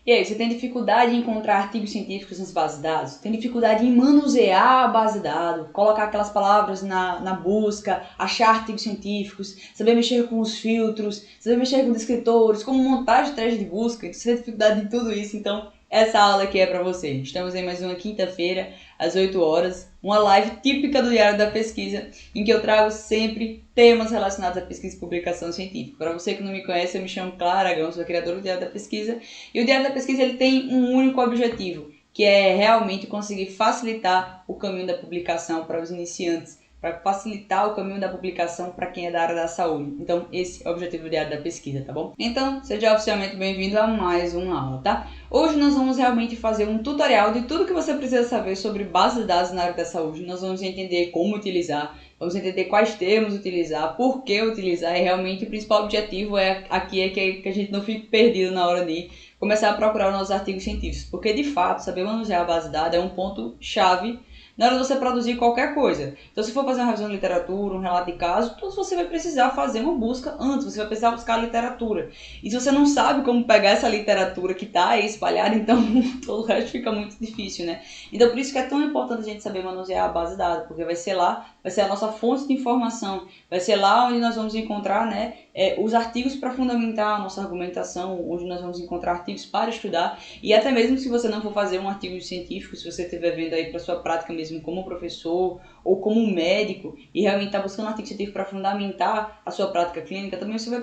E aí, você tem dificuldade em encontrar artigos científicos nas bases de dados? Tem dificuldade em manusear a base de dados, colocar aquelas palavras na busca, achar artigos científicos, saber mexer com os filtros, saber mexer com descritores, como montar estratégia de busca? Você tem dificuldade em tudo isso, então essa aula aqui é para você. Estamos em mais uma quinta-feira, às 8 horas, uma live típica do Diário da Pesquisa, em que eu trago sempre temas relacionados à pesquisa e publicação científica. Para você que não me conhece, eu me chamo Clara Aragão, sou criadora do Diário da Pesquisa, e o Diário da Pesquisa ele tem um único objetivo, que é realmente conseguir facilitar o caminho da publicação para os iniciantes, para facilitar o caminho da publicação para quem é da área da saúde. Então, esse é o objetivo do Diário da Pesquisa, tá bom? Então, seja oficialmente bem-vindo a mais uma aula, tá? Hoje nós vamos realmente fazer um tutorial de tudo que você precisa saber sobre bases de dados na área da saúde. Nós vamos entender como utilizar, vamos entender quais termos utilizar, por que utilizar, e realmente o principal objetivo aqui é que a gente não fique perdido na hora de começar a procurar os nossos artigos científicos, porque de fato saber manusear a base de dados é um ponto chave na hora de você produzir qualquer coisa. Então, se for fazer uma revisão de literatura, um relato de caso, tudo você vai precisar fazer uma busca antes, você vai precisar buscar a literatura. E se você não sabe como pegar essa literatura que está aí espalhada, então todo o resto fica muito difícil, né? Então, por isso que é tão importante a gente saber manusear a base de dados, porque vai ser a nossa fonte de informação, vai ser lá onde nós vamos encontrar, né, os artigos para fundamentar a nossa argumentação, onde nós vamos encontrar artigos para estudar, e até mesmo se você não for fazer um artigo científico, se você estiver vendo aí para sua prática mesmo como professor ou como médico e realmente está buscando um artigo científico para fundamentar a sua prática clínica, também você vai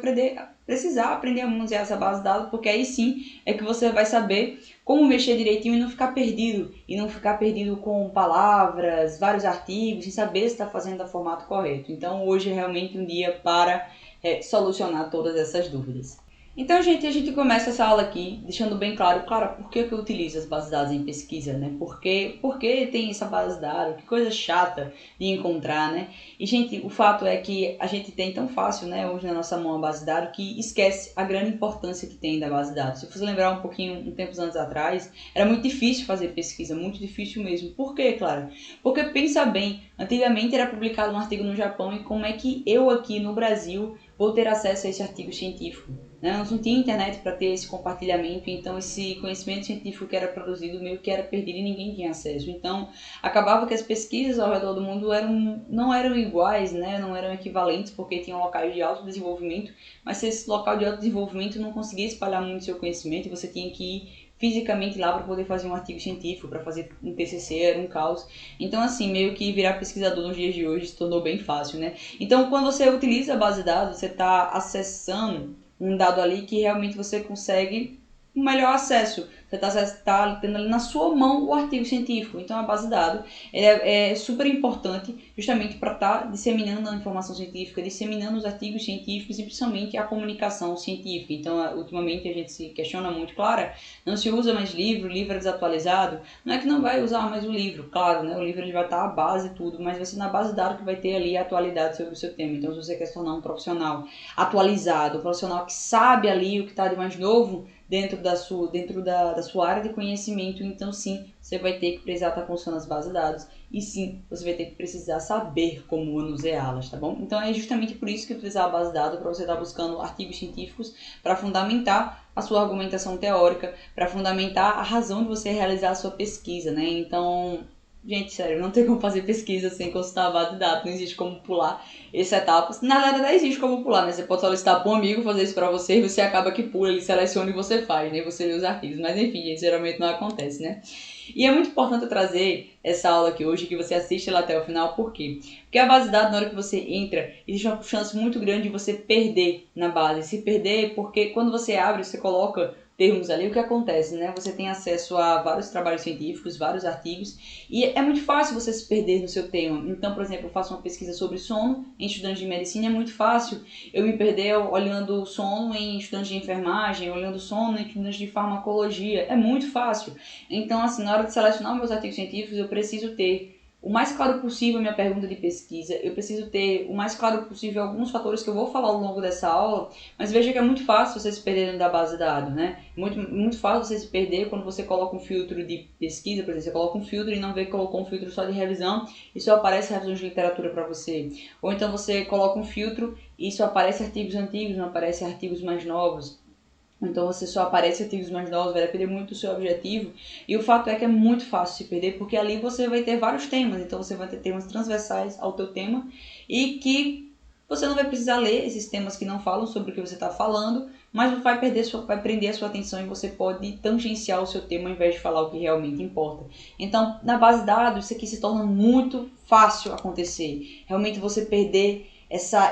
precisar aprender a manusear essa base de dados, porque aí sim é que você vai saber como mexer direitinho e não ficar perdido com palavras, vários artigos, sem saber se está fazendo da formato correto. Então hoje é realmente um dia para solucionar todas essas dúvidas. Então, gente, a gente começa essa aula aqui deixando bem claro, por que eu utilizo as bases de dados em pesquisa, né? Por que tem essa base de dados? Que coisa chata de encontrar, né? E, gente, o fato é que a gente tem tão fácil, né, hoje na nossa mão a base de dados, que esquece a grande importância que tem da base de dados. Se você lembrar um pouquinho, um tempos anos atrás, era muito difícil fazer pesquisa, muito difícil mesmo. Por quê, claro? Porque, pensa bem, antigamente era publicado um artigo no Japão e como é que eu aqui no Brasil vou ter acesso a esse artigo científico? Nós não tinha internet para ter esse compartilhamento, então esse conhecimento científico que era produzido meio que era perdido e ninguém tinha acesso. Então, acabava que as pesquisas ao redor do mundo não eram iguais, né? Não eram equivalentes, porque tinham locais de alto desenvolvimento, mas se esse local de alto desenvolvimento não conseguia espalhar muito seu conhecimento, você tinha que ir fisicamente lá para poder fazer um artigo científico, para fazer um TCC, era um caos. Então, assim, meio que virar pesquisador nos dias de hoje se tornou bem fácil, né? Então, quando você utiliza a base de dados, você está acessando um dado ali que realmente você consegue um melhor acesso. Você está tendo ali na sua mão o artigo científico. Então, a base de dados é super importante justamente para estar disseminando a informação científica, disseminando os artigos científicos e principalmente a comunicação científica. Então, ultimamente a gente se questiona muito, claro, não se usa mais livro é desatualizado. Não é que não vai usar mais o livro, claro, né? O livro ele vai estar a base e tudo, mas vai ser na base de dados que vai ter ali a atualidade sobre o seu tema. Então, se você quer se tornar um profissional atualizado, um profissional que sabe ali o que está de mais novo dentro da sua área de conhecimento, então sim, você vai ter que precisar estar consultando as bases de dados e sim, você vai ter que precisar saber como manuseá-las, tá bom? Então é justamente por isso que utilizar a base de dados, para você estar buscando artigos científicos para fundamentar a sua argumentação teórica, para fundamentar a razão de você realizar a sua pesquisa, né? Então, gente, sério, não tem como fazer pesquisa sem consultar a base de dados, não existe como pular essa etapa. Na verdade, existe como pular, né? Você pode solicitar para um amigo fazer isso para você e você acaba que pula, ele seleciona e você faz, né? Você lê os artigos, mas enfim, gente, geralmente não acontece, né? E é muito importante eu trazer essa aula aqui hoje, que você assiste ela até o final, por quê? Porque a base de dados, na hora que você entra, existe uma chance muito grande de você perder na base. Se perder, porque quando você abre, você coloca termos ali, o que acontece, né? Você tem acesso a vários trabalhos científicos, vários artigos, e é muito fácil você se perder no seu tema. Então, por exemplo, eu faço uma pesquisa sobre sono em estudantes de medicina, é muito fácil eu me perder olhando sono em estudantes de enfermagem, olhando sono em estudantes de farmacologia, é muito fácil. Então, assim, na hora de selecionar meus artigos científicos, eu preciso ter o mais claro possível a minha pergunta de pesquisa, eu preciso ter o mais claro possível alguns fatores que eu vou falar ao longo dessa aula, mas veja que é muito fácil você se perder dentro da base de dados, né? Muito fácil você se perder quando você coloca um filtro de pesquisa, por exemplo, você coloca um filtro e não vê que colocou um filtro só de revisão e só aparece revisões de literatura para você. Ou então você coloca um filtro e só aparece artigos antigos, não aparece artigos mais novos. Então você só aparece artigos mais novos, vai depender muito do seu objetivo. E o fato é que é muito fácil se perder, porque ali você vai ter vários temas. Então você vai ter temas transversais ao teu tema e que você não vai precisar ler esses temas que não falam sobre o que você está falando, mas vai prender a sua atenção e você pode tangenciar o seu tema ao invés de falar o que realmente importa. Então, na base de dados, isso aqui se torna muito fácil acontecer. Realmente você perder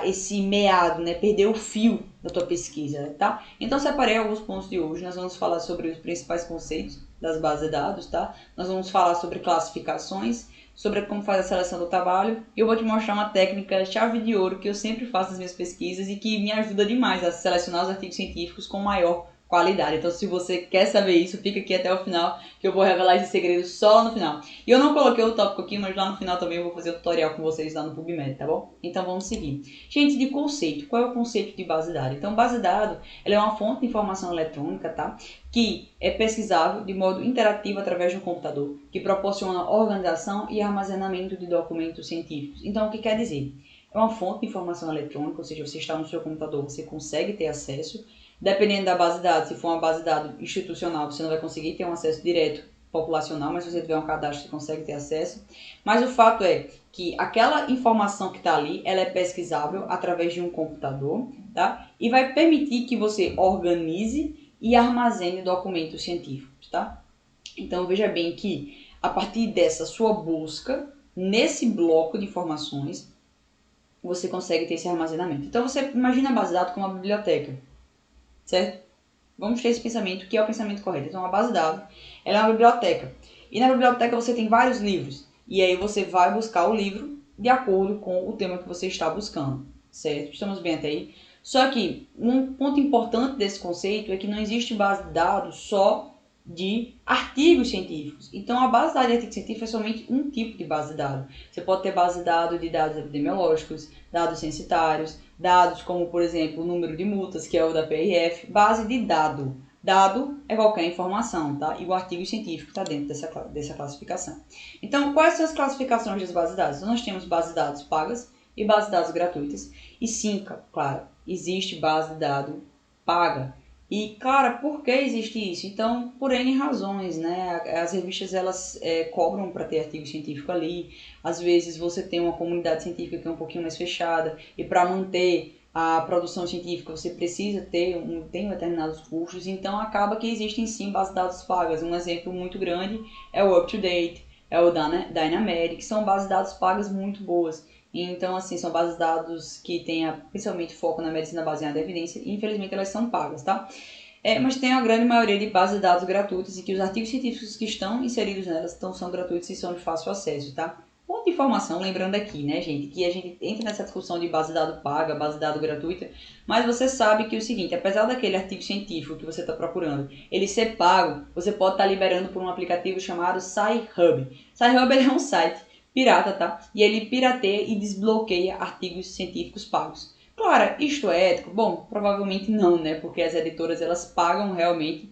esse meado, né? Perder o fio da tua pesquisa, tá? Então, separei alguns pontos de hoje. Nós vamos falar sobre os principais conceitos das bases de dados, tá? Nós vamos falar sobre classificações, sobre como fazer a seleção do trabalho. E eu vou te mostrar uma técnica chave de ouro que eu sempre faço nas minhas pesquisas e que me ajuda demais a selecionar os artigos científicos com maior qualidade. Então, se você quer saber isso, fica aqui até o final, que eu vou revelar esse segredo só lá no final. E eu não coloquei o tópico aqui, mas lá no final também eu vou fazer um tutorial com vocês lá no PubMed, tá bom? Então, vamos seguir. Gente, de conceito. Qual é o conceito de base de dados? Então, base de dados, ela é uma fonte de informação eletrônica, tá? Que é pesquisável de modo interativo através de um computador, que proporciona organização e armazenamento de documentos científicos. Então, o que quer dizer? É uma fonte de informação eletrônica, ou seja, você está no seu computador, você consegue ter acesso. Dependendo da base de dados, se for uma base de dados institucional, você não vai conseguir ter um acesso direto populacional, mas se você tiver um cadastro, você consegue ter acesso. Mas o fato é que aquela informação que está ali, ela é pesquisável através de um computador, tá? E vai permitir que você organize e armazene documentos científicos, tá? Então, veja bem que, a partir dessa sua busca, nesse bloco de informações, você consegue ter esse armazenamento. Então, você imagina a base de dados como uma biblioteca, certo? Vamos ter esse pensamento, que é o pensamento correto. Então, uma base de dados, ela é uma biblioteca. E na biblioteca você tem vários livros. E aí você vai buscar o livro de acordo com o tema que você está buscando, certo? Estamos bem até aí? Só que um ponto importante desse conceito é que não existe base de dados só de artigos científicos. Então, a base de dados de artigos científicos é somente um tipo de base de dados. Você pode ter base de dados epidemiológicos, dados censitários, dados como, por exemplo, o número de multas, que é o da PRF, base de dado. Dado é qualquer informação, tá? E o artigo científico está dentro dessa classificação. Então, quais são as classificações das bases de dados? Então, nós temos bases de dados pagas e bases de dados gratuitas. E sim, claro, existe base de dados paga. E, cara, por que existe isso? Então, por N razões, né? As revistas, elas cobram para ter artigo científico ali. Às vezes, você tem uma comunidade científica que é um pouquinho mais fechada. E para manter a produção científica, você precisa ter determinados custos. Então, acaba que existem, sim, bases de dados pagas. Um exemplo muito grande é o UpToDate, é o Dynameric, que são bases de dados pagas muito boas. Então, assim, são bases de dados que têm principalmente foco na medicina baseada em evidência e, infelizmente, elas são pagas, tá? Mas tem a grande maioria de bases de dados gratuitas e que os artigos científicos que estão inseridos nelas são gratuitos e são de fácil acesso, tá? Ponto de informação, lembrando aqui, né, gente, que a gente entra nessa discussão de base de dados paga, base de dados gratuita, mas você sabe que é o seguinte, apesar daquele artigo científico que você está procurando, ele ser pago, você pode estar liberando por um aplicativo chamado Sci-Hub. Sci-Hub é um site pirata, tá? E ele pirateia e desbloqueia artigos científicos pagos. Claro, isto é ético? Bom, provavelmente não, né? Porque as editoras, elas pagam realmente,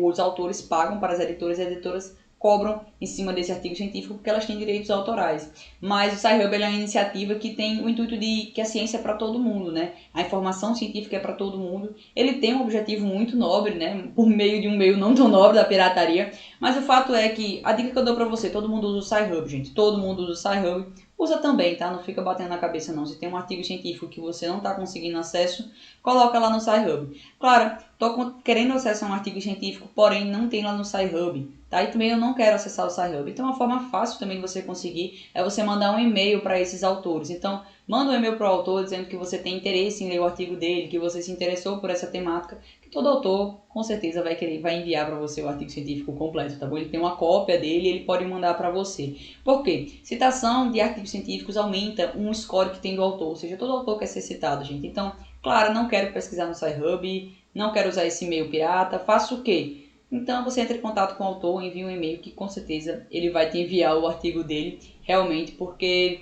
os autores pagam para as editoras cobram em cima desse artigo científico porque elas têm direitos autorais. Mas o Sci-Hub é uma iniciativa que tem o intuito de que a ciência é para todo mundo, né? A informação científica é para todo mundo. Ele tem um objetivo muito nobre, né? Por meio de um meio não tão nobre da pirataria. Mas o fato é que, a dica que eu dou para você, todo mundo usa o Sci-Hub, gente. Todo mundo usa o Sci-Hub. Usa também, tá? Não fica batendo na cabeça não. Se tem um artigo científico que você não está conseguindo acesso, coloca lá no Sci-Hub. Claro, tô querendo acessar um artigo científico, porém não tem lá no Sci-Hub, tá? E também eu não quero acessar o Sci-Hub. Então, uma forma fácil também de você conseguir é você mandar um e-mail para esses autores. Então, manda um e-mail para o autor dizendo que você tem interesse em ler o artigo dele, que você se interessou por essa temática, que todo autor com certeza vai enviar para você o artigo científico completo, tá bom? Ele tem uma cópia dele e ele pode mandar para você. Por quê? Citação de artigos científicos aumenta um score que tem do autor, ou seja, todo autor quer ser citado, gente. Então, claro, não quero pesquisar no Sci-Hub, não quero usar esse e-mail pirata, faço o quê? Então, você entra em contato com o autor, envia um e-mail que com certeza ele vai te enviar o artigo dele, realmente, porque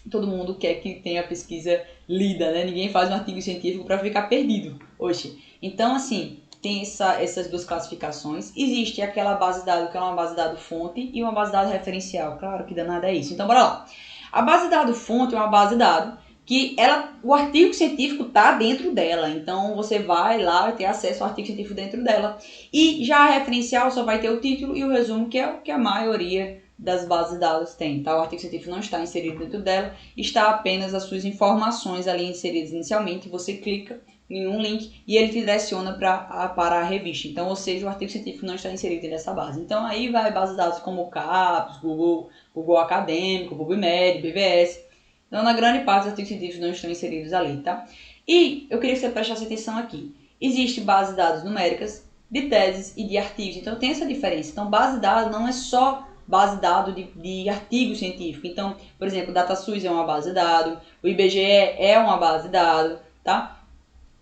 todo mundo quer que tenha a pesquisa lida, né? Ninguém faz um artigo científico para ficar perdido hoje. Então, assim, tem essas duas classificações. Existe aquela base de dados que é uma base de dados fonte e uma base de dados referencial. Claro que danada é isso. Então, bora lá. A base de dados fonte é uma base de dados que o artigo científico está dentro dela. Então, você vai lá ter acesso ao artigo científico dentro dela. E já a referencial só vai ter o título e o resumo, que é o que a maioria das bases de dados tem, tá? O artigo científico não está inserido dentro dela, está apenas as suas informações ali inseridas inicialmente. Você clica em um link e ele te direciona para a revista. Então, ou seja, o artigo científico não está inserido nessa base. Então, aí vai bases de dados como o CAPES, Google Acadêmico, PubMed, BVS. Então, na grande parte, os artigos científicos não estão inseridos ali, tá? E eu queria que você prestasse atenção aqui. Existe base de dados numéricas, de teses e de artigos. Então, tem essa diferença. Então, base de dados não é só base de dados de artigo científico. Então, por exemplo, o DataSUS é uma base de dados, o IBGE é uma base de dados, tá?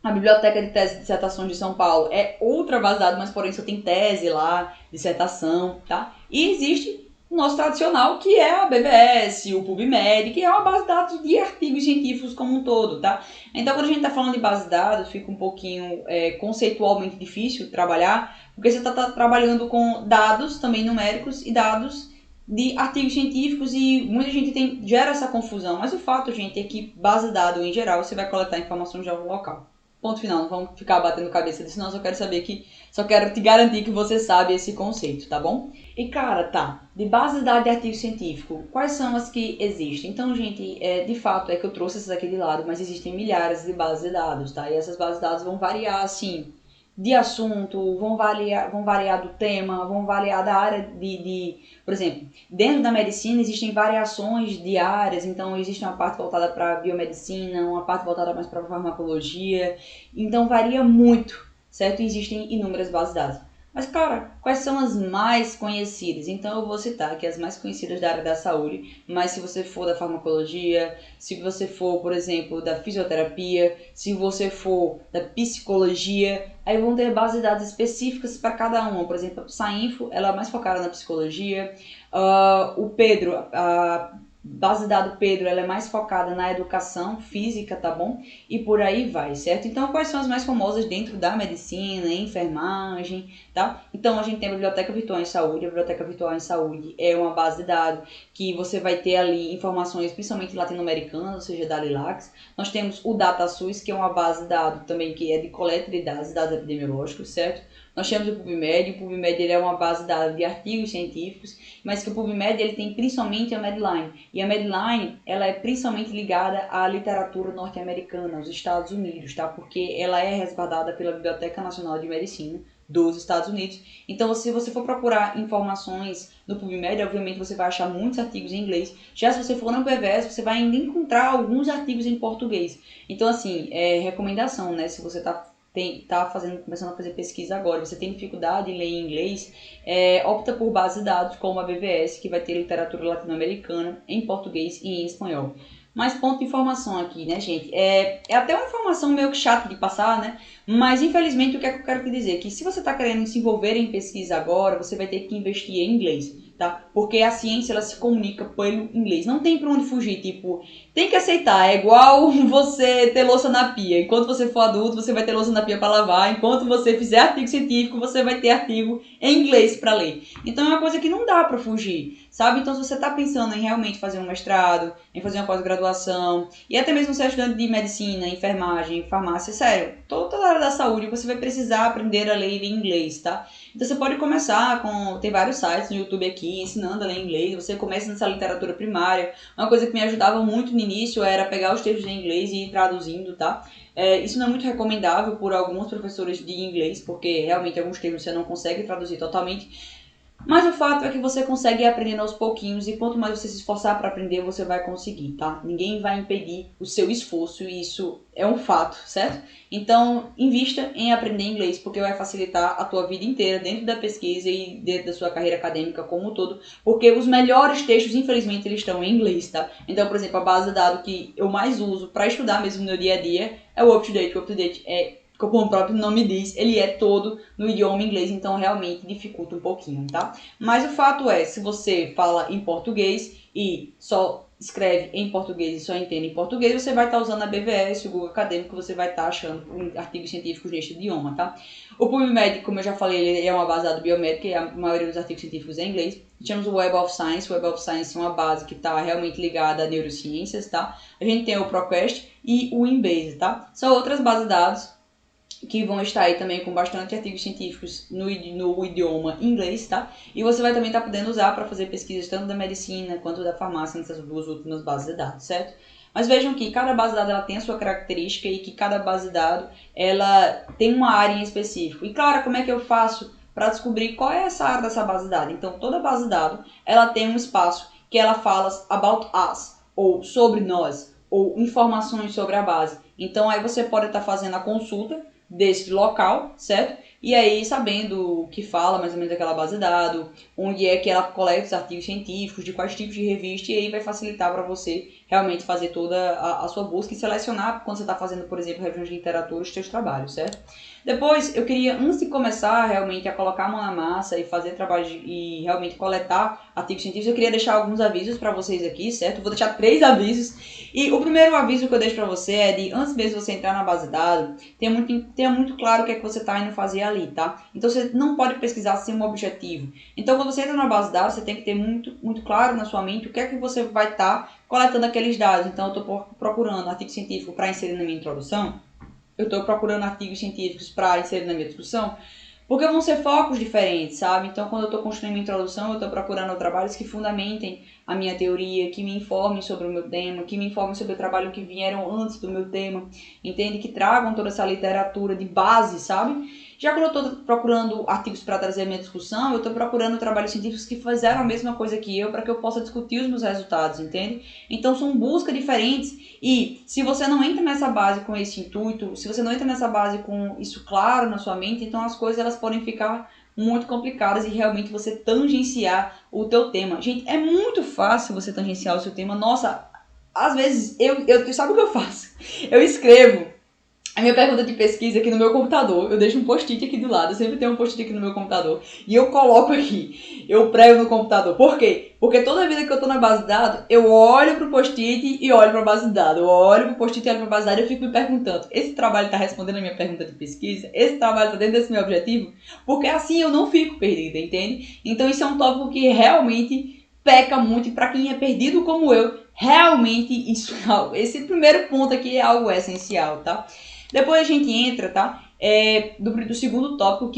A Biblioteca de Tese e Dissertações de São Paulo é outra base de dados, mas porém só tem tese lá, dissertação, tá? E existe o nosso tradicional, que é a BVS, o PubMed, que é uma base de dados de artigos científicos como um todo, tá? Então, quando a gente está falando de base de dados, fica um pouquinho conceitualmente difícil trabalhar, porque você está trabalhando com dados também numéricos e dados de artigos científicos e muita gente gera essa confusão. Mas o fato, gente, é que base de dados, em geral, você vai coletar informações de algum local. Ponto final, não vamos ficar batendo cabeça disso, não, só quero te garantir que você sabe esse conceito, tá bom? E cara, tá, de base de dados de artigo científico, quais são as que existem? Então, gente, de fato é que eu trouxe essas aqui de lado, mas existem milhares de bases de dados, tá? E essas bases de dados vão variar, assim, de assunto, vão variar do tema, vão variar da área por exemplo, dentro da medicina existem variações de áreas, então existe uma parte voltada para biomedicina, uma parte voltada mais para farmacologia, então varia muito, certo? E existem inúmeras bases de dados. Mas, cara, quais são as mais conhecidas? Então, eu vou citar aqui as mais conhecidas da área da saúde, mas se você for da farmacologia, se você for, por exemplo, da fisioterapia, se você for da psicologia, aí vão ter bases de dados específicas para cada uma. Por exemplo, a Sainfo, ela é mais focada na psicologia. O Pedro, a base de dados Pedro, ela é mais focada na educação física, tá bom? E por aí vai, certo? Então, quais são as mais famosas dentro da medicina, enfermagem, tá? Então, a gente tem a Biblioteca Virtual em Saúde. A Biblioteca Virtual em Saúde é uma base de dados que você vai ter ali informações, principalmente latino-americanas, ou seja, da Lilacs. Nós temos o DataSUS, que é uma base de dados também que é de coleta de dados epidemiológicos, certo? Nós temos o PubMed. O PubMed ele é uma base de dados de artigos científicos, mas que o PubMed ele tem principalmente a Medline. E a Medline, ela é principalmente ligada à literatura norte-americana, aos Estados Unidos, tá? Porque ela é resguardada pela Biblioteca Nacional de Medicina dos Estados Unidos. Então, se você for procurar informações no PubMed, obviamente você vai achar muitos artigos em inglês. Já se você for no BVS, você vai ainda encontrar alguns artigos em português. Então, assim, recomendação, né? Se você começando a fazer pesquisa agora, você tem dificuldade em ler em inglês, opta por base de dados como a BVS, que vai ter literatura latino-americana em português e em espanhol. Mas ponto de informação aqui, né, gente? É até uma informação meio que chata de passar, né? Mas, infelizmente, o que é que eu quero te dizer? Que se você está querendo se envolver em pesquisa agora, você vai ter que investir em inglês, tá? Porque a ciência, ela se comunica pelo inglês. Não tem pra onde fugir, tipo, tem que aceitar. É igual você ter louça na pia. Enquanto você for adulto, você vai ter louça na pia para lavar. Enquanto você fizer artigo científico, você vai ter artigo em inglês para ler. Então, é uma coisa que não dá pra fugir, sabe? Então, se você tá pensando em realmente fazer um mestrado, em fazer uma pós-graduação, e até mesmo ser estudante de medicina, enfermagem, farmácia, sério, toda a área da saúde, você vai precisar aprender a ler em inglês, tá? Então, você pode começar tem vários sites no YouTube aqui, ensinando a ler inglês. Você começa nessa literatura primária. Uma coisa que me ajudava muito no início era pegar os textos em inglês e ir traduzindo, tá? Isso não é muito recomendável por alguns professores de inglês, porque realmente alguns termos você não consegue traduzir totalmente. Mas o fato é que você consegue ir aprendendo aos pouquinhos e quanto mais você se esforçar para aprender, você vai conseguir, tá? Ninguém vai impedir o seu esforço e isso é um fato, certo? Então, invista em aprender inglês, porque vai facilitar a tua vida inteira dentro da pesquisa e dentro da sua carreira acadêmica como um todo, porque os melhores textos, infelizmente, eles estão em inglês, tá? Então, por exemplo, a base de dados que eu mais uso para estudar mesmo no meu dia a dia é o UpToDate. O UpToDate como o próprio nome diz, ele é todo no idioma inglês, então realmente dificulta um pouquinho, tá? Mas o fato é, se você fala em português e só escreve em português e só entende em português, você vai estar usando a BVS, o Google Acadêmico, você vai estar achando artigos científicos neste idioma, tá? O PubMed, como eu já falei, ele é uma base de dados biomédica e a maioria dos artigos científicos é em inglês. Temos o Web of Science. O Web of Science é uma base que está realmente ligada a neurociências, tá? A gente tem o ProQuest e o Embase, tá? São outras bases de dados que vão estar aí também com bastante artigos científicos no idioma inglês, tá? E você vai também estar podendo usar para fazer pesquisas tanto da medicina quanto da farmácia nessas duas últimas bases de dados, certo? Mas vejam que cada base de dados ela tem a sua característica e que cada base de dados ela tem uma área em específico. E claro, como é que eu faço para descobrir qual é essa área dessa base de dados? Então, toda base de dados ela tem um espaço que ela fala about us, ou sobre nós, ou informações sobre a base. Então, aí você pode estar fazendo a consulta desse local, certo? E aí, sabendo o que fala mais ou menos daquela base de dados, onde é que ela coleta os artigos científicos, de quais tipos de revista, e aí vai facilitar para você realmente fazer toda a sua busca e selecionar, quando você está fazendo, por exemplo, revisões de literatura, os seus trabalhos, certo? Depois, eu queria, antes de começar realmente a colocar a mão na massa e fazer trabalho e realmente coletar artigos científicos, eu queria deixar alguns avisos para vocês aqui, certo? Vou deixar 3 avisos. E o primeiro aviso que eu deixo para você é de, antes mesmo de você entrar na base de dados, tenha muito claro o que é que você está indo fazer ali, tá? Então, você não pode pesquisar sem um objetivo. Então, quando você entra na base de dados, você tem que ter muito claro na sua mente o que é que você vai estar coletando aqueles dados. Então, eu estou procurando artigo científico para inserir na minha introdução. Eu estou procurando artigos científicos para inserir na minha discussão, porque vão ser focos diferentes, sabe? Então, quando eu estou construindo minha introdução, eu estou procurando trabalhos que fundamentem a minha teoria, que me informem sobre o meu tema, que me informem sobre o trabalho que vieram antes do meu tema, entende? Que tragam toda essa literatura de base, sabe? Já quando eu estou procurando artigos para trazer a minha discussão, eu estou procurando trabalhos científicos que fizeram a mesma coisa que eu, para que eu possa discutir os meus resultados, entende? Então, são buscas diferentes e se você não entra nessa base com esse intuito, se você não entra nessa base com isso claro na sua mente, então as coisas elas podem ficar muito complicadas e realmente você tangenciar o teu tema. Gente, é muito fácil você tangenciar o seu tema. Nossa, às vezes, eu sabe o que eu faço? Eu escrevo a minha pergunta de pesquisa aqui no meu computador, eu deixo um post-it aqui do lado, eu sempre tenho um post-it aqui no meu computador, e eu coloco aqui, eu prego no computador. Por quê? Porque toda vida que eu tô na base de dados, eu olho pro post-it e olho pra base de dados, eu olho pro post-it e olho pra base de dados, e eu fico me perguntando, esse trabalho tá respondendo a minha pergunta de pesquisa? Esse trabalho tá dentro desse meu objetivo? Porque assim eu não fico perdida, entende? Então isso é um tópico que realmente peca muito, e pra quem é perdido como eu, realmente isso, esse primeiro ponto aqui é algo essencial, tá? Depois a gente entra, tá? Do segundo tópico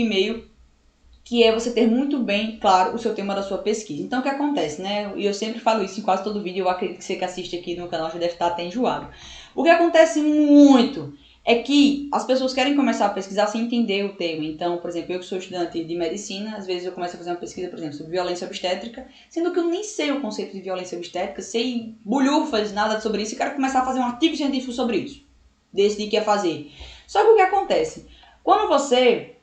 que é você ter muito bem claro o seu tema da sua pesquisa. Então, o que acontece, né? E eu sempre falo isso em quase todo vídeo, eu acredito que você que assiste aqui no canal já deve estar até enjoado. O que acontece muito é que as pessoas querem começar a pesquisar sem entender o tema. Então, por exemplo, eu que sou estudante de medicina, às vezes eu começo a fazer uma pesquisa, por exemplo, sobre violência obstétrica, sendo que eu nem sei o conceito de violência obstétrica, sei bulhufas, nada sobre isso, e quero começar a fazer um artigo científico sobre isso. Decidi que ia fazer. Só que o que acontece? Quando você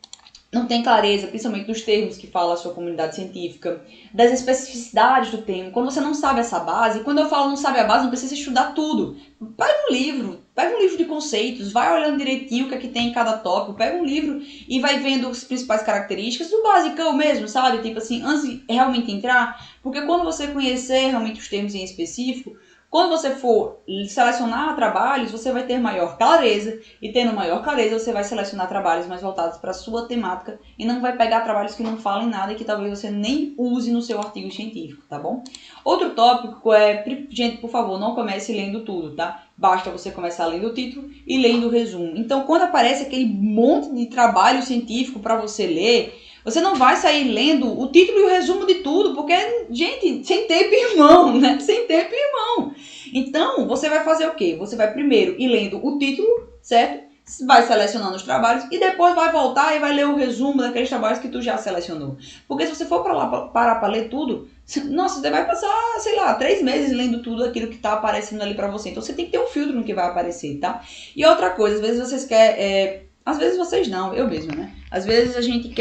não tem clareza, principalmente dos termos que fala a sua comunidade científica, das especificidades do tema, quando você não sabe essa base, quando eu falo não sabe a base, não precisa estudar tudo. Pega um livro de conceitos, vai olhando direitinho o que é que tem em cada tópico, pega um livro e vai vendo as principais características do basicão mesmo, sabe? Tipo assim, antes de realmente entrar, porque quando você conhecer realmente os termos em específico, quando você for selecionar trabalhos, você vai ter maior clareza, e tendo maior clareza, você vai selecionar trabalhos mais voltados para a sua temática e não vai pegar trabalhos que não falem nada e que talvez você nem use no seu artigo científico, tá bom? Outro tópico é, gente, por favor, não comece lendo tudo, tá? Basta você começar lendo o título e lendo o resumo. Então, quando aparece aquele monte de trabalho científico para você ler, você não vai sair lendo o título e o resumo de tudo, porque, gente, sem tempo em mão, né? Sem tempo em mão. Então, você vai fazer o quê? Você vai primeiro ir lendo o título, certo? Vai selecionando os trabalhos e depois vai voltar e vai ler o resumo daqueles trabalhos que tu já selecionou. Porque se você for parar para ler tudo, nossa, você vai passar, sei lá, 3 meses lendo tudo aquilo que tá aparecendo ali para você. Então, você tem que ter um filtro no que vai aparecer, tá? E outra coisa, às vezes vocês querem... às vezes vocês não, eu mesma, né? Às vezes a gente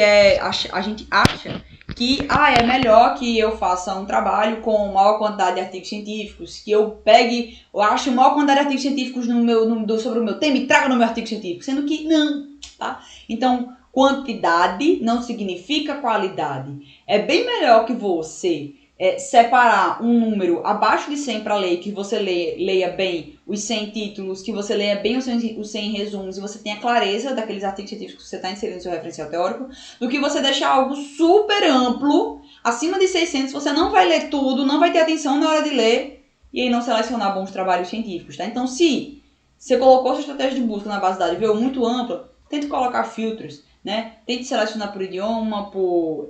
acha que é melhor que eu faça um trabalho com maior quantidade de artigos científicos, que eu acho maior quantidade de artigos científicos sobre o meu tema e traga no meu artigo científico, sendo que não, tá? Então, quantidade não significa qualidade. É bem melhor que você separar um número abaixo de 100 para ler, que você leia bem os 100 títulos, que você leia bem os 100 resumos e você tenha clareza daqueles artigos científicos que você está inserindo no seu referencial teórico, do que você deixar algo super amplo, acima de 600, você não vai ler tudo, não vai ter atenção na hora de ler e aí não selecionar bons trabalhos científicos, tá? Então, se você colocou sua estratégia de busca na base de dados e veio muito ampla, tente colocar filtros, né? Tente selecionar por idioma, por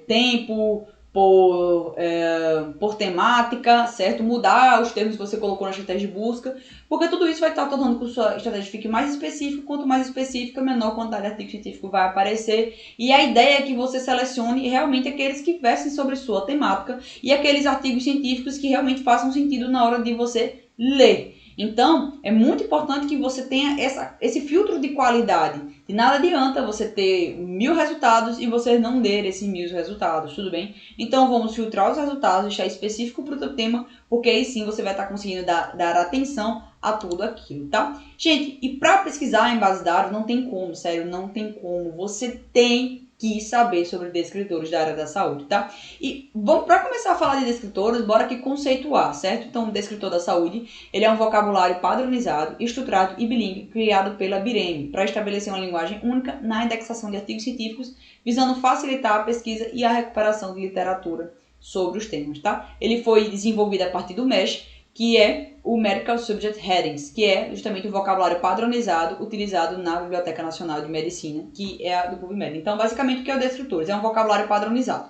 tempo, por temática, certo? Mudar os termos que você colocou na estratégia de busca, porque tudo isso vai estar tornando que a sua estratégia fique mais específica. Quanto mais específica, menor quantidade de artigo científico vai aparecer. E a ideia é que você selecione realmente aqueles que versem sobre sua temática e aqueles artigos científicos que realmente façam sentido na hora de você ler. Então, é muito importante que você tenha esse filtro de qualidade. De nada adianta você ter 1000 resultados e você não ler esses 1000 resultados, tudo bem? Então, vamos filtrar os resultados, deixar específico para o teu tema, porque aí sim você vai estar conseguindo dar atenção a tudo aquilo, tá? Gente, e para pesquisar em base de dados, não tem como, sério, não tem como. Você tem que saber sobre descritores da área da saúde, tá? E para começar a falar de descritores, bora aqui conceituar, certo? Então, o descritor da saúde, ele é um vocabulário padronizado, estruturado e bilíngue criado pela BIREME para estabelecer uma linguagem única na indexação de artigos científicos, visando facilitar a pesquisa e a recuperação de literatura sobre os temas, tá? Ele foi desenvolvido a partir do MESH, que é o Medical Subject Headings, que é justamente o vocabulário padronizado utilizado na Biblioteca Nacional de Medicina, que é a do PubMed. Então, basicamente, o que é o descritores? É um vocabulário padronizado.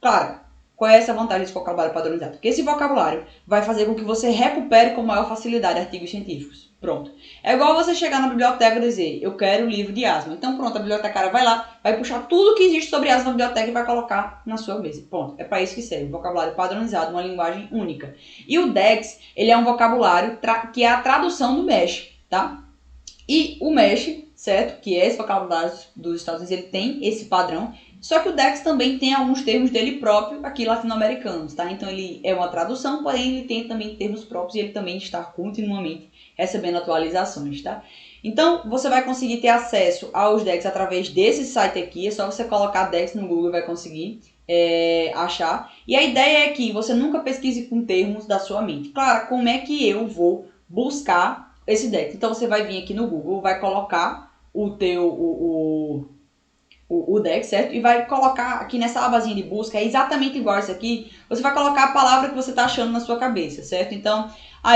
Claro, qual é essa vantagem desse vocabulário padronizado? Porque esse vocabulário vai fazer com que você recupere com maior facilidade artigos científicos. Pronto. É igual você chegar na biblioteca e dizer, eu quero o livro de asma. Então, pronto, a bibliotecária vai lá, vai puxar tudo que existe sobre asma na biblioteca e vai colocar na sua mesa. Pronto. É para isso que serve. Um vocabulário padronizado, uma linguagem única. E o DEX, ele é um vocabulário que é a tradução do MESH, tá? E o MESH, certo? Que é esse vocabulário dos Estados Unidos, ele tem esse padrão. Só que o DEX também tem alguns termos dele próprio aqui latino-americanos, tá? Então ele é uma tradução, porém ele tem também termos próprios e ele também está continuamente recebendo atualizações, tá? Então você vai conseguir ter acesso aos DEX através desse site aqui, é só você colocar DEX no Google e vai conseguir achar. E a ideia é que você nunca pesquise com termos da sua mente. Claro, como é que eu vou buscar esse DEX? Então você vai vir aqui no Google, vai colocar o DEX, certo? E vai colocar aqui nessa abazinha de busca, é exatamente igual isso aqui, você vai colocar a palavra que você está achando na sua cabeça, certo? Então,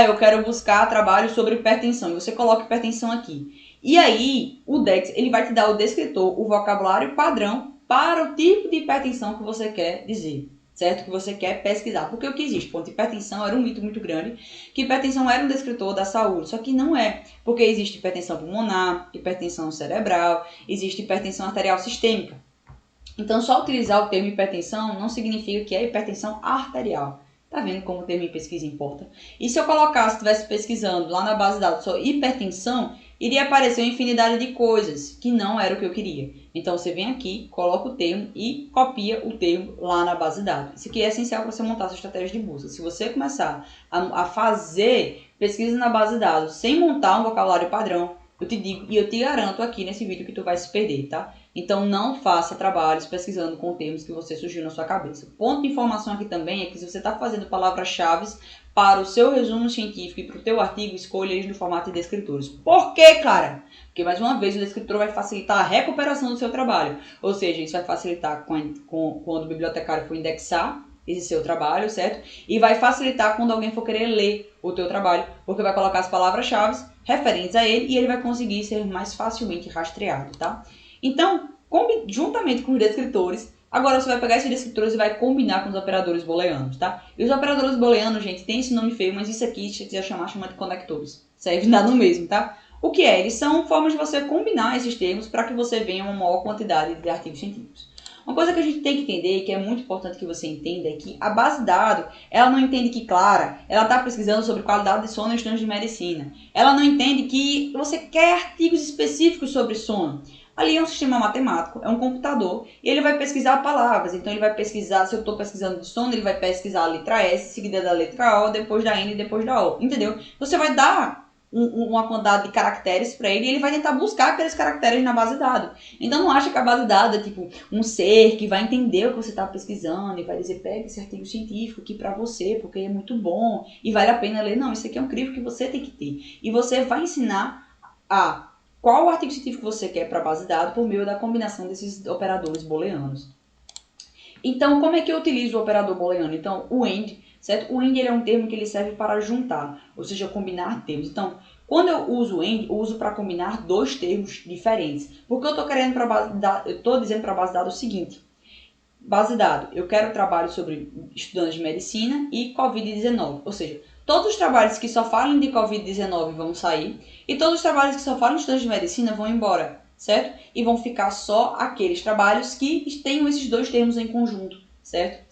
eu quero buscar trabalho sobre hipertensão, e você coloca hipertensão aqui. E aí, o DEX, ele vai te dar o descritor, o vocabulário padrão para o tipo de hipertensão que você quer dizer, certo? Que você quer pesquisar. Porque o que existe? Ponto, hipertensão era um mito muito grande, que hipertensão era um descritor da saúde, só que não é, porque existe hipertensão pulmonar, hipertensão cerebral, existe hipertensão arterial sistêmica. Então, só utilizar o termo hipertensão não significa que é hipertensão arterial. Tá vendo como o termo em pesquisa importa? E se eu colocasse, estivesse pesquisando lá na base de dados só hipertensão, iria aparecer uma infinidade de coisas que não era o que eu queria. Então você vem aqui, coloca o termo e copia o termo lá na base de dados. Isso aqui é essencial para você montar sua estratégia de busca. Se você começar a fazer pesquisa na base de dados sem montar um vocabulário padrão, eu te digo e eu te garanto aqui nesse vídeo que tu vai se perder, tá? Então não faça trabalhos pesquisando com termos que você surgiu na sua cabeça. Ponto de informação aqui também é que se você está fazendo palavras-chave para o seu resumo científico e para o teu artigo, escolha eles no formato de descritores. Por quê, Clara? Porque, mais uma vez, o descritor vai facilitar a recuperação do seu trabalho. Ou seja, isso vai facilitar quando o bibliotecário for indexar esse seu trabalho, certo? E vai facilitar quando alguém for querer ler o teu trabalho, porque vai colocar as palavras-chave referentes a ele e ele vai conseguir ser mais facilmente rastreado, tá? Então, juntamente com os descritores, agora você vai pegar esses descritores e vai combinar com os operadores booleanos, tá? E os operadores booleanos, gente, tem esse nome feio, mas isso aqui, se você quiser chamar de conectores. Serve nada no mesmo, tá? O que é? Eles são formas de você combinar esses termos para que você venha uma maior quantidade de artigos científicos. Uma coisa que a gente tem que entender e que é muito importante que você entenda é que a base de dados, ela não entende que, Clara, ela está pesquisando sobre qualidade de sono em estudantes de medicina. Ela não entende que você quer artigos específicos sobre sono. Ali é um sistema matemático, é um computador, e ele vai pesquisar palavras. Então ele vai pesquisar, se eu estou pesquisando de sono, ele vai pesquisar a letra S, seguida da letra O, depois da N e depois da O. Entendeu? Você vai dar uma quantidade de caracteres para ele e ele vai tentar buscar aqueles caracteres na base de dados. Então não acha que a base de dados é tipo um ser que vai entender o que você está pesquisando e vai dizer, pega esse artigo científico aqui para você, porque é muito bom e vale a pena ler. Não, isso aqui é um crivo que você tem que ter. E você vai ensinar a qual artigo científico você quer para a base de dados por meio da combinação desses operadores booleanos. Então, como é que eu utilizo o operador booleano? Então, o AND, certo? O AND ele é um termo que ele serve para juntar, ou seja, combinar termos. Então, quando eu uso o AND, eu uso para combinar dois termos diferentes. Porque eu estou querendo para base de dados, eu estou dizendo para a base de dados o seguinte: base de dados, eu quero trabalho sobre estudantes de medicina e Covid-19, ou seja, todos os trabalhos que só falem de Covid-19 vão sair e todos os trabalhos que só falam de estudantes de medicina vão embora, certo? E vão ficar só aqueles trabalhos que tenham esses dois termos em conjunto, certo?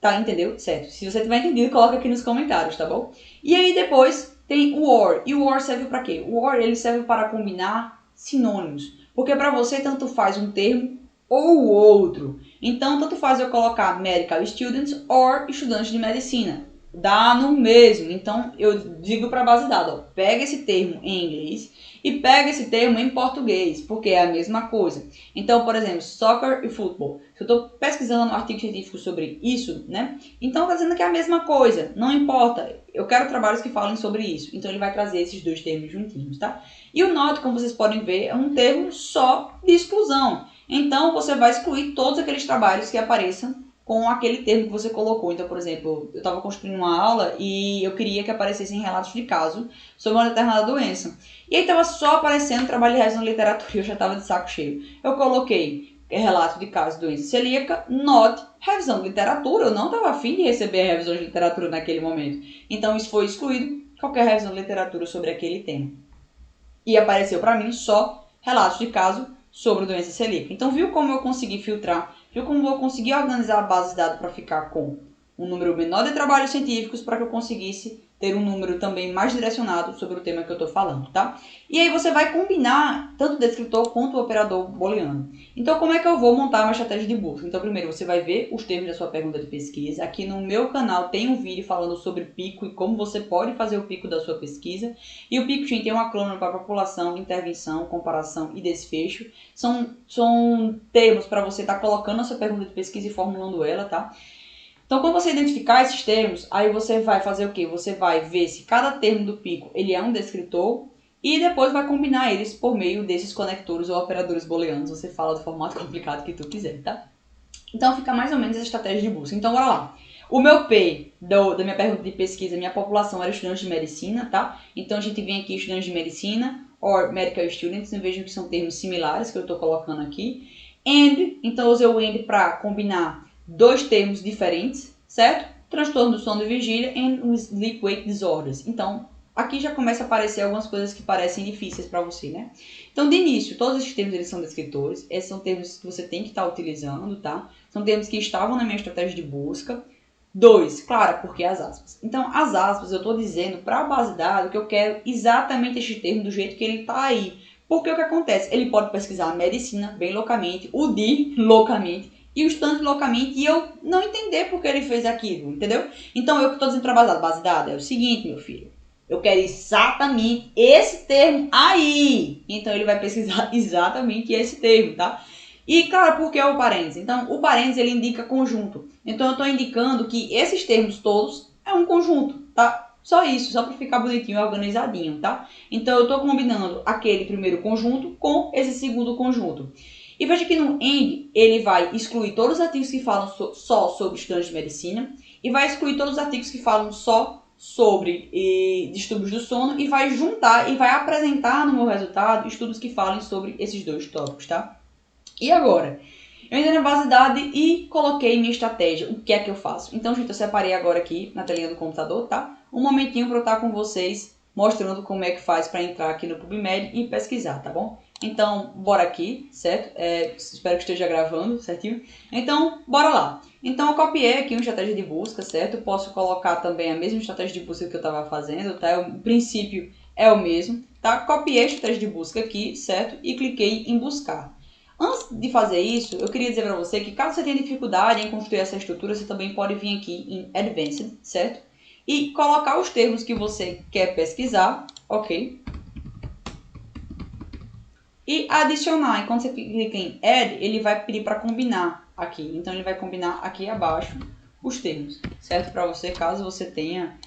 Tá, entendeu? Certo. Se você tiver entendido, coloca aqui nos comentários, tá bom? E aí depois tem o OR. E o OR serve para quê? O OR ele serve para combinar sinônimos. Porque para você tanto faz um termo ou o outro. Então, tanto faz eu colocar medical students ou estudantes de medicina. Dá no mesmo. Então, eu digo para a base de dados, ó, pega esse termo em inglês e pega esse termo em português, porque é a mesma coisa. Então, por exemplo, soccer e futebol. Se eu estou pesquisando um artigo científico sobre isso, né? Então, está dizendo que é a mesma coisa. Não importa. Eu quero trabalhos que falem sobre isso. Então, ele vai trazer esses dois termos juntinhos, tá? E o not, como vocês podem ver, é um termo só de exclusão. Então, você vai excluir todos aqueles trabalhos que apareçam com aquele termo que você colocou. Então, por exemplo, eu estava construindo uma aula e eu queria que aparecessem relatos de caso sobre uma determinada doença. E aí estava só aparecendo trabalho de revisão de literatura e eu já estava de saco cheio. Eu coloquei relato de caso de doença celíaca, not, revisão de literatura. Eu não estava afim de receber a revisão de literatura naquele momento. Então, isso foi excluído, qualquer revisão de literatura sobre aquele tema. E apareceu para mim só relatos de caso sobre doença celíaca. Então, viu como eu consegui filtrar? Viu como eu consegui organizar a base de dados para ficar com um número menor de trabalhos científicos para que eu conseguisse ter um número também mais direcionado sobre o tema que eu estou falando, tá? E aí você vai combinar tanto o descritor quanto o operador booleano. Então, como é que eu vou montar uma estratégia de busca? Então, primeiro você vai ver os termos da sua pergunta de pesquisa. Aqui no meu canal tem um vídeo falando sobre pico e como você pode fazer o pico da sua pesquisa. E o PICO-Chain tem um acrônimo para população, intervenção, comparação e desfecho. São termos para você estar colocando a sua pergunta de pesquisa e formulando ela, tá? Então, quando você identificar esses termos, aí você vai fazer o quê? Você vai ver se cada termo do pico ele é um descritor e depois vai combinar eles por meio desses conectores ou operadores booleanos. Você fala do formato complicado que tu quiser, tá? Então, fica mais ou menos essa estratégia de busca. Então, bora lá. O meu P da minha pergunta de pesquisa, minha população era estudantes de medicina, tá? Então, a gente vem aqui estudantes de medicina or medical students. Vejam que são termos similares que eu estou colocando aqui. And, então, eu usei o and para combinar dois termos diferentes, certo? Transtorno do sono e vigília and sleep-wake disorders. Então, aqui já começa a aparecer algumas coisas que parecem difíceis para você, né? Então, de início, todos esses termos eles são descritores. Esses são termos que você tem que estar utilizando, tá? São termos que estavam na minha estratégia de busca. 2, claro, porque as aspas. Então, as aspas eu estou dizendo para a base de dados que eu quero exatamente este termo do jeito que ele está aí. Porque o que acontece? Ele pode pesquisar medicina bem loucamente, o de loucamente, e o estudante loucamente, e eu não entender por que ele fez aquilo, entendeu? Então, eu que estou dizendo para a base de dados é o seguinte, meu filho. Eu quero exatamente esse termo aí. Então, ele vai pesquisar exatamente esse termo, tá? E, claro, por que o parênteses? Então, o parênteses, ele indica conjunto. Então, eu estou indicando que esses termos todos é um conjunto, tá? Só isso, só para ficar bonitinho e organizadinho, tá? Então, eu estou combinando aquele primeiro conjunto com esse segundo conjunto. E veja que no AND, ele vai excluir todos os artigos que falam só sobre estudantes de medicina e vai excluir todos os artigos que falam só sobre distúrbios do sono e vai juntar e vai apresentar no meu resultado estudos que falem sobre esses dois tópicos, tá? E agora? Eu entrei na base de dados e coloquei minha estratégia. O que é que eu faço? Então, gente, eu separei agora aqui na telinha do computador, tá? Um momentinho para eu estar com vocês mostrando como é que faz para entrar aqui no PubMed e pesquisar, tá bom? Então, bora aqui, certo? Espero que esteja gravando, certinho? Então, bora lá. Então, eu copiei aqui uma estratégia de busca, certo? Eu posso colocar também a mesma estratégia de busca que eu estava fazendo, tá? O princípio é o mesmo, tá? Copiei a estratégia de busca aqui, certo? E cliquei em buscar. Antes de fazer isso, eu queria dizer para você que caso você tenha dificuldade em construir essa estrutura, você também pode vir aqui em Advanced, certo? E colocar os termos que você quer pesquisar, ok. E adicionar, enquanto você clica em Add, ele vai pedir para combinar aqui. Então ele vai combinar aqui abaixo os termos, certo? Para você, caso você tenha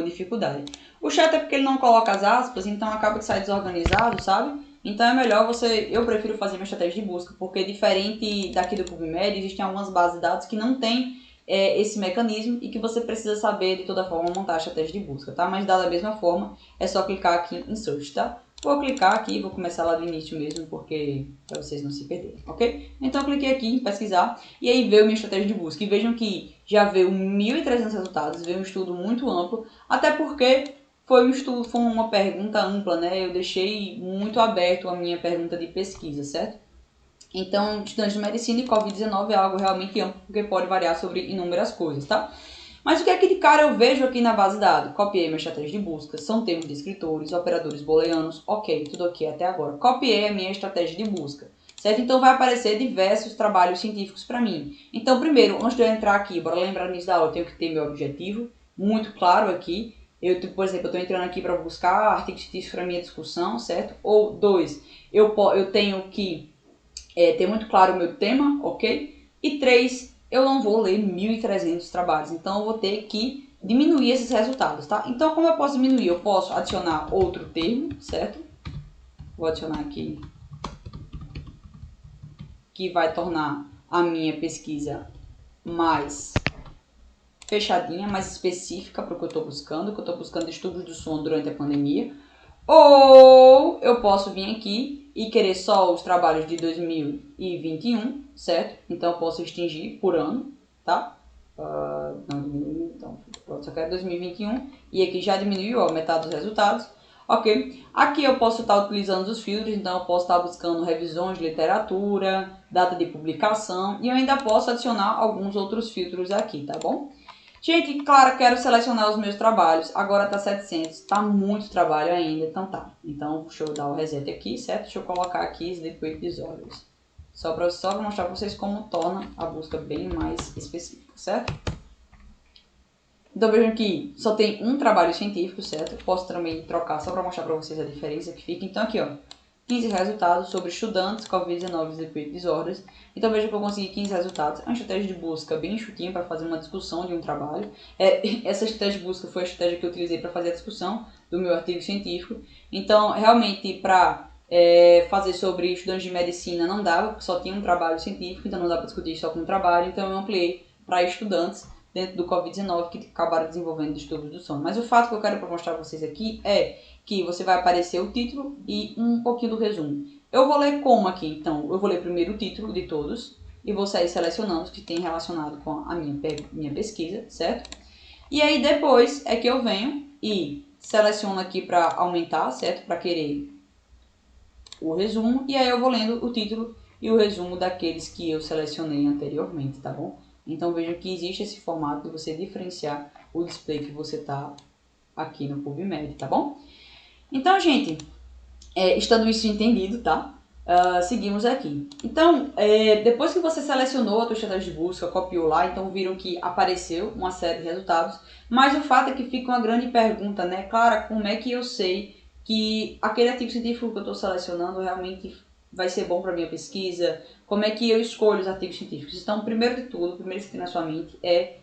dificuldade. O chato é porque ele não coloca as aspas, então acaba que sai desorganizado, sabe? Então é melhor eu prefiro fazer minha estratégia de busca, porque diferente daqui do PubMed, existem algumas bases de dados que não tem esse mecanismo e que você precisa saber de toda forma montar a estratégia de busca, tá? Mas da mesma forma, é só clicar aqui em Search, tá? Vou clicar aqui, vou começar lá do início mesmo, porque para vocês não se perderem, ok? Então eu cliquei aqui em pesquisar e aí veio minha estratégia de busca. E vejam que já veio 1.300 resultados, veio um estudo muito amplo, até porque foi um estudo, foi uma pergunta ampla, né? Eu deixei muito aberto a minha pergunta de pesquisa, certo? Então, estudantes de medicina e Covid-19 é algo realmente amplo, porque pode variar sobre inúmeras coisas, tá? Mas o que é que de cara eu vejo aqui na base de dados? Copiei minha estratégia de busca, são termos descritores, operadores booleanos, ok, tudo ok até agora. Copiei a minha estratégia de busca, certo? Então vai aparecer diversos trabalhos científicos para mim. Então primeiro, antes de eu entrar aqui, bora lembrar no início da aula, eu tenho que ter meu objetivo muito claro aqui. Por exemplo, eu estou entrando aqui para buscar artigos científicos para minha discussão, certo? Ou dois, eu tenho que ter muito claro o meu tema, ok? E 3, eu não vou ler 1.300 trabalhos, então eu vou ter que diminuir esses resultados, tá? Então, como eu posso diminuir? Eu posso adicionar outro termo, certo? Vou adicionar aqui, que vai tornar a minha pesquisa mais fechadinha, mais específica para o que eu estou buscando, que eu estou buscando estudos do sono durante a pandemia. Ou eu posso vir aqui e querer só os trabalhos de 2021, certo? Então eu posso extingir por ano, tá? Então, só quero 2021 e aqui já diminuiu, ó, metade dos resultados. Ok, aqui eu posso estar utilizando os filtros, então eu posso estar buscando revisões de literatura, data de publicação e eu ainda posso adicionar alguns outros filtros aqui, tá bom? Gente, claro, quero selecionar os meus trabalhos. Agora tá 700, tá muito trabalho ainda, então tá. Então, deixa eu dar o reset aqui, certo? Deixa eu colocar aqui Sleep Wake Disorders. Só para mostrar para vocês como torna a busca bem mais específica, certo? Então vejam que só tem um trabalho científico, certo? Eu posso também trocar só para mostrar para vocês a diferença que fica. Então aqui, ó, 15 resultados sobre estudantes Covid-19 Sleep Disorders. Então veja que eu consegui 15 resultados. É uma estratégia de busca bem enxutinha para fazer uma discussão de um trabalho. Essa estratégia de busca foi a estratégia que eu utilizei para fazer a discussão do meu artigo científico. Então, realmente, para fazer sobre estudantes de medicina não dava, porque só tinha um trabalho científico, então não dá para discutir só com um trabalho. Então eu ampliei para estudantes dentro do Covid-19 que acabaram desenvolvendo distúrbios do sono. Mas o fato que eu quero mostrar para vocês aqui é que você vai aparecer o título e um pouquinho do resumo. Eu vou ler como aqui, então, eu vou ler primeiro o título de todos e vou sair selecionando os que tem relacionado com a minha pesquisa, certo? E aí depois é que eu venho e seleciono aqui para aumentar, certo? Para querer o resumo, e aí eu vou lendo o título e o resumo daqueles que eu selecionei anteriormente, tá bom? Então vejam que existe esse formato de você diferenciar o display que você está aqui no PubMed, tá bom? Então, gente, estando isso entendido, tá? Seguimos aqui. Então, depois que você selecionou a tua estratégia de busca, copiou lá, então viram que apareceu uma série de resultados, mas o fato é que fica uma grande pergunta, né? Clara, como é que eu sei que aquele artigo científico que eu estou selecionando realmente vai ser bom para minha pesquisa? Como é que eu escolho os artigos científicos? Então, primeiro de tudo, o primeiro que tem na sua mente é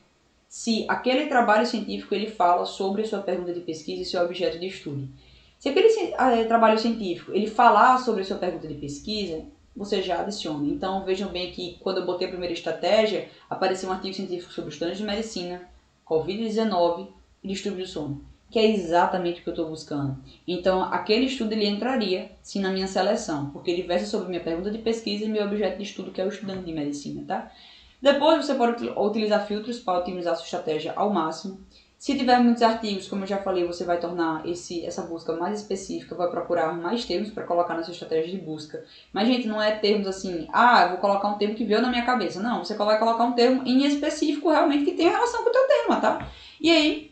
se aquele trabalho científico ele fala sobre a sua pergunta de pesquisa e seu objeto de estudo. Se aquele trabalho científico ele falar sobre a sua pergunta de pesquisa, você já adiciona. Então, vejam bem que quando eu botei a primeira estratégia, apareceu um artigo científico sobre estudantes de medicina, Covid-19 e distúrbio do sono, que é exatamente o que eu estou buscando. Então, aquele estudo ele entraria sim na minha seleção, porque ele versa sobre minha pergunta de pesquisa e meu objeto de estudo, que é o estudante de medicina, tá? Depois, você pode utilizar filtros para otimizar sua estratégia ao máximo. Se tiver muitos artigos, como eu já falei, você vai tornar essa busca mais específica, vai procurar mais termos para colocar na sua estratégia de busca. Mas, gente, não é termos assim, eu vou colocar um termo que veio na minha cabeça. Não, você vai colocar um termo em específico realmente que tenha relação com o teu tema, tá? E aí,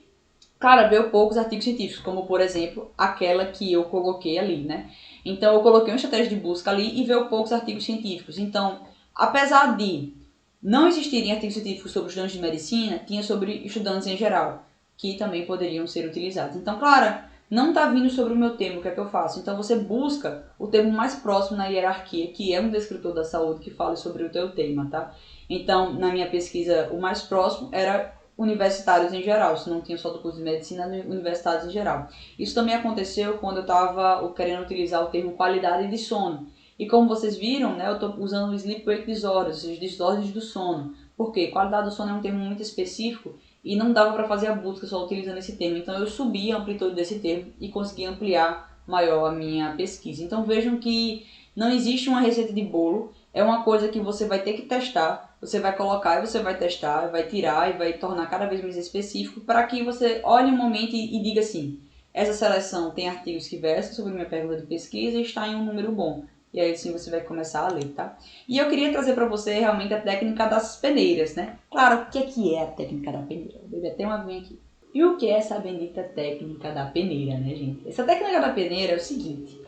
claro, veio poucos artigos científicos, como, por exemplo, aquela que eu coloquei ali, né? Então, eu coloquei uma estratégia de busca ali e veio poucos artigos científicos. Então, apesar de não existirem artigos científicos sobre estudantes de medicina, tinha sobre estudantes em geral, que também poderiam ser utilizados. Então, claro, não está vindo sobre o meu termo, o que é que eu faço? Então você busca o termo mais próximo na hierarquia, que é um descritor da saúde que fale sobre o teu tema, tá? Então, na minha pesquisa, o mais próximo era universitários em geral, se não tinha só do curso de medicina, universitários em geral. Isso também aconteceu quando eu estava querendo utilizar o termo qualidade de sono. E como vocês viram, né, eu estou usando o sleep wake disorders, os desordens do sono. Por quê? Qualidade do sono é um termo muito específico e não dava para fazer a busca só utilizando esse termo. Então eu subi a amplitude desse termo e consegui ampliar maior a minha pesquisa. Então vejam que não existe uma receita de bolo, é uma coisa que você vai ter que testar, você vai colocar e você vai testar, vai tirar e vai tornar cada vez mais específico para que você olhe um momento e diga assim, essa seleção tem artigos que versam sobre minha pergunta de pesquisa e está em um número bom. E aí sim você vai começar a ler, tá? E eu queria trazer para você realmente a técnica das peneiras, né? Claro, o que é a técnica da peneira? Vou beber até uma aguinha aqui. E o que é essa bendita técnica da peneira, né, gente? Essa técnica da peneira é o seguinte.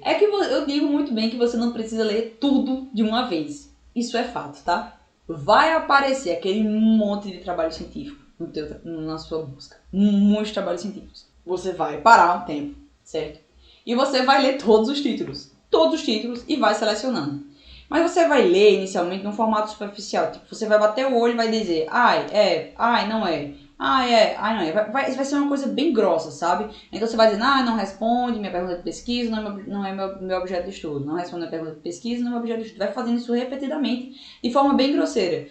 É que eu digo muito bem que você não precisa ler tudo de uma vez. Isso é fato, tá? Vai aparecer aquele monte de trabalho científico na sua busca. Muitos trabalhos científicos. Você vai parar um tempo, certo? E você vai ler todos os títulos e vai selecionando. Mas você vai ler inicialmente num formato superficial. Tipo, você vai bater o olho e vai dizer, ai, não é. Ai, não é. Vai ser uma coisa bem grossa, sabe? Então você vai dizer, não responde minha pergunta de pesquisa, não é meu objeto de estudo. Não responde minha pergunta de pesquisa, não é meu objeto de estudo. Vai fazendo isso repetidamente, de forma bem grosseira.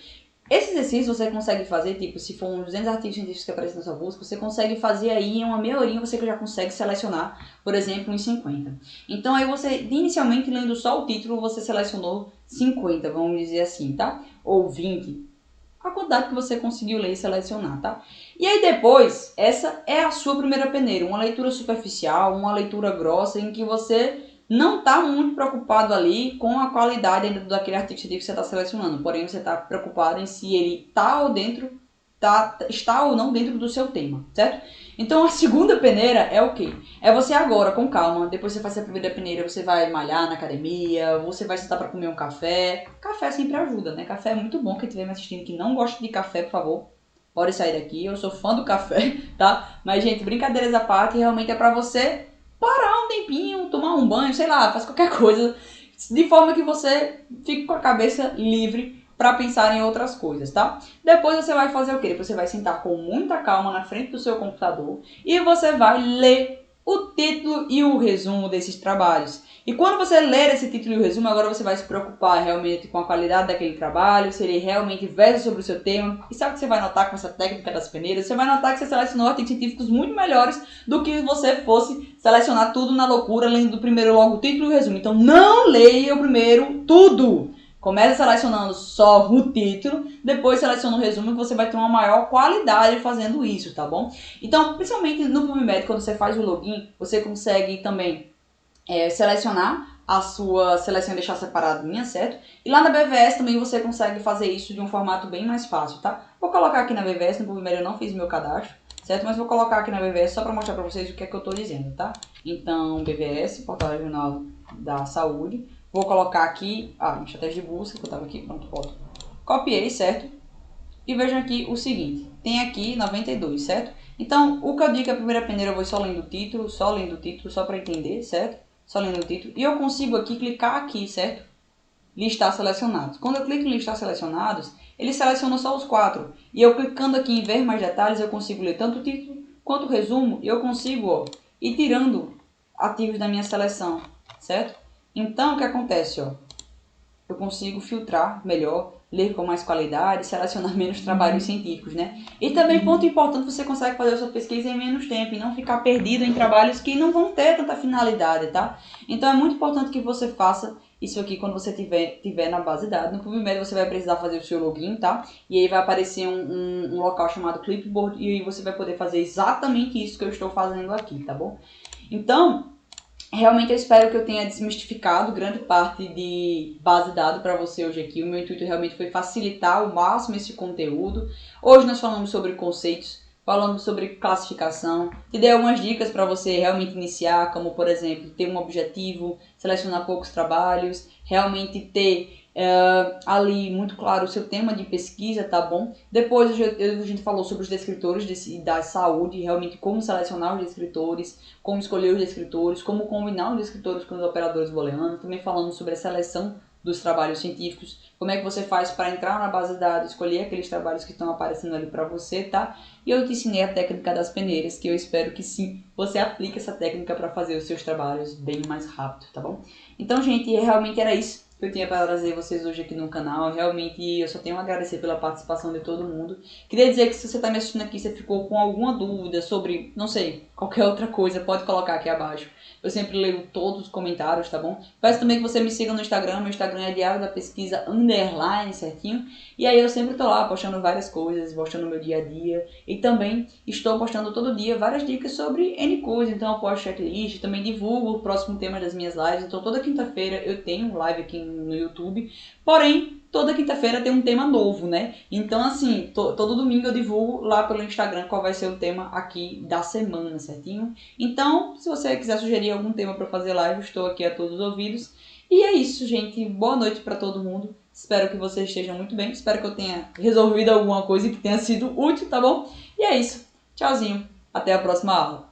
Esse exercício você consegue fazer, tipo, se for uns 200 artigos científicos que aparecem na sua busca, você consegue fazer aí em uma meia horinha, você já consegue selecionar, por exemplo, uns 50. Então aí você, inicialmente, lendo só o título, você selecionou 50, vamos dizer assim, tá? Ou 20. A quantidade que você conseguiu ler e selecionar, tá? E aí depois, essa é a sua primeira peneira, uma leitura superficial, uma leitura grossa, em que você não está muito preocupado ali com a qualidade ainda daquele artigo científico que você está selecionando, porém você está preocupado em se ele está ou não dentro do seu tema, certo? Então a segunda peneira é o quê? É você agora, com calma, depois você faz a primeira peneira, você vai malhar na academia, você vai sentar para comer um café. Café sempre ajuda, né? Café é muito bom. Quem estiver me assistindo que não gosta de café, por favor, pode sair daqui. Eu sou fã do café, tá? Mas, gente, brincadeiras à parte, realmente é para você parar um tempinho, tomar um banho, sei lá, faz qualquer coisa, de forma que você fique com a cabeça livre para pensar em outras coisas, tá? Depois você vai fazer o quê? Você vai sentar com muita calma na frente do seu computador e você vai ler o título e o resumo desses trabalhos. E quando você ler esse título e o resumo, agora você vai se preocupar realmente com a qualidade daquele trabalho, se ele realmente versa sobre o seu tema. E sabe o que você vai notar com essa técnica das peneiras? Você vai notar que você selecionou artigos científicos muito melhores do que se você fosse selecionar tudo na loucura, lendo primeiro logo o título e o resumo. Então não leia o primeiro tudo. Começa selecionando só o título, depois seleciona o resumo, que você vai ter uma maior qualidade fazendo isso, tá bom? Então, principalmente no PubMed, quando você faz o login, você consegue também selecionar a sua seleção e deixar separadinha, certo? E lá na BVS também você consegue fazer isso de um formato bem mais fácil, tá? Vou colocar aqui na BVS, no PubMed eu não fiz meu cadastro, certo? Mas vou colocar aqui na BVS só para mostrar para vocês o que é que eu estou dizendo, tá? Então, BVS, Portal Regional da Saúde. Vou colocar aqui, estratégia de busca, que eu estava aqui, pronto, foto. Copiei, certo? E vejam aqui o seguinte, tem aqui 92, certo? Então, o que eu digo que a primeira peneira eu vou só lendo o título, só para entender, certo? Só lendo o título. E eu consigo aqui clicar aqui, certo? Listar selecionados. Quando eu clico em listar selecionados, ele seleciona só os 4. E eu clicando aqui em ver mais detalhes, eu consigo ler tanto o título quanto o resumo. E eu consigo, ir tirando artigos da minha seleção, certo? Então, o que acontece, eu consigo filtrar melhor, ler com mais qualidade, selecionar menos trabalhos científicos, né? E também, ponto importante, você consegue fazer a sua pesquisa em menos tempo e não ficar perdido em trabalhos que não vão ter tanta finalidade, tá? Então, é muito importante que você faça isso aqui quando você tiver na base de dados. No PubMed você vai precisar fazer o seu login, tá? E aí vai aparecer um local chamado Clipboard e aí você vai poder fazer exatamente isso que eu estou fazendo aqui, tá bom? Então, realmente eu espero que eu tenha desmistificado grande parte de base de dados para você hoje aqui. O meu intuito realmente foi facilitar ao máximo esse conteúdo. Hoje nós falamos sobre conceitos, falamos sobre classificação. Te dei algumas dicas para você realmente iniciar, como por exemplo, ter um objetivo, selecionar poucos trabalhos, realmente ter ali muito claro o seu tema de pesquisa, tá bom? Depois a gente falou sobre os descritores da saúde, realmente como selecionar os descritores, como escolher os descritores, como combinar os descritores com os operadores booleanos, também falando sobre a seleção dos trabalhos científicos, como é que você faz para entrar na base de dados, escolher aqueles trabalhos que estão aparecendo ali para você, tá? E eu te ensinei a técnica das peneiras, que eu espero que sim, você aplique essa técnica para fazer os seus trabalhos bem mais rápido, tá bom? Então, gente, realmente era isso que eu tinha para trazer vocês hoje aqui no canal. Realmente eu só tenho a agradecer pela participação de todo mundo. Queria dizer que se você está me assistindo aqui, você ficou com alguma dúvida sobre, não sei, qualquer outra coisa, pode colocar aqui abaixo. Eu sempre leio todos os comentários, tá bom? Peço também que você me siga no Instagram. Meu Instagram é Diário da Pesquisa _ certinho. E aí eu sempre tô lá postando várias coisas, postando meu dia a dia. E também estou postando todo dia várias dicas sobre N coisas. Então eu posto checklist, também divulgo o próximo tema das minhas lives. Então toda quinta-feira eu tenho live aqui no YouTube. Porém, toda quinta-feira tem um tema novo, né? Então, assim, todo domingo eu divulgo lá pelo Instagram qual vai ser o tema aqui da semana, certinho? Então, se você quiser sugerir algum tema para fazer live, estou aqui a todos os ouvidos. E é isso, gente. Boa noite para todo mundo. Espero que vocês estejam muito bem. Espero que eu tenha resolvido alguma coisa que tenha sido útil, tá bom? E é isso. Tchauzinho. Até a próxima aula.